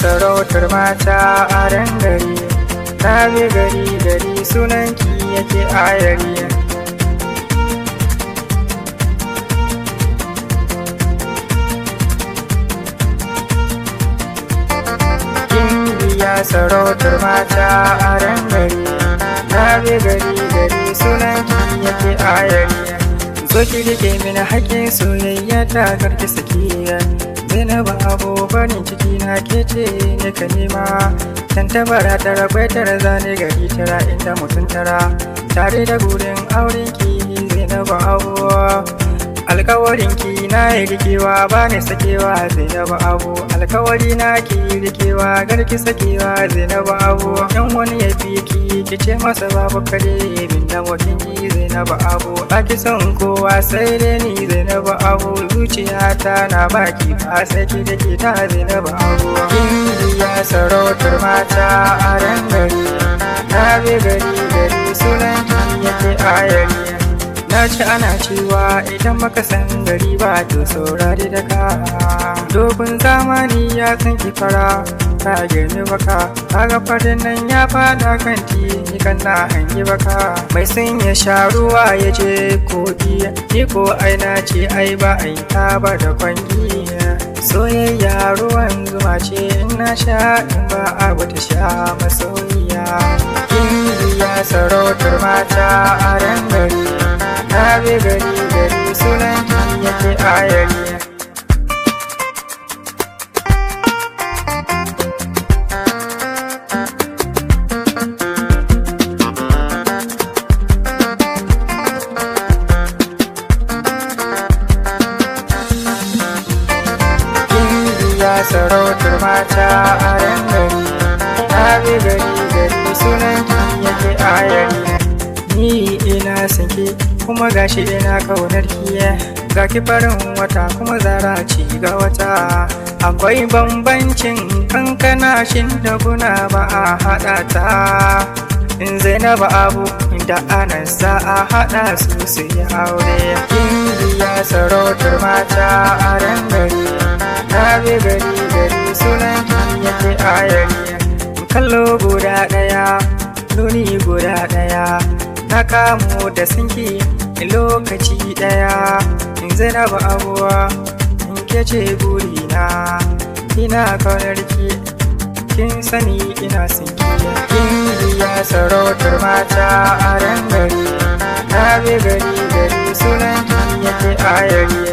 sarautar mata a ran gari, na bi gari gari sunanki yake ayari. Gimbiya sarautar mata a ran gari, na bi gari gari sunanki yake ayari. Zo ki rike mini haƙƙin soyayya ta karki sakiya, Zainabu Abu farin ciki na ke ce ne ka nema. Tantabara tara kwai tara zane gari tara inda mutum tara, tare da gurin aurenki Zainabu Abu. Alkawarinki na yi rikewa ba ni sakewa Zainabu Abu, alkawari na ki rikewa garki sakewa Zainabu Abu. Yan wani ya fi ki ce masa babu kare bin da wakinki Zainabu Abu. Baki son kowa sai dai ni Zainabu Abu, zuciyata na baki ba sai ki da ke ta Zainabu Abu. Gimbiya sarautar mata a ran gari, na bi gari gari sunanki yake ayari. Na ci ana cewa idan baka san gari ba to saurari da ka. Dogon zamani ya san ki fara ta girmi baka, kaga farin nan ya fada kan ni kan na hangi baka. Mai sun ya sha ruwa ya je kogi, ni ko aina ce ai ba ai ta ba da kwangi. Soyayya ruwan zuma ce in na sha in ba a wata sha masoyiya. Gimbiya sarautar mata a ran gari, na bi gari gari sunanki yake ayari. Gimbiya sarautar mata a ran gari, na bi gari gari sunanki yake ayari. Ni ina sanke kuma gashi ina kaunar ki, ga ki farin wata kuma zara ci ga wata. Akwai bambancin kankana shin da guna ba a haɗa ta. In Zainabu Abu da Anas za a haɗa su yi aure. Gimbiya sarautar mata a ran gari, na bi gari gari sunanki yake ayari. Kallo guda ɗaya, nuni guda ɗaya, na kamo da sinki lokaci ɗaya. In Zainabu Abuwa in ke ce burina, ina kaunar ki kin sani ina sinki. Gimbiya sarautar mata a ran gari, na bi gari gari sunanki yake ayari.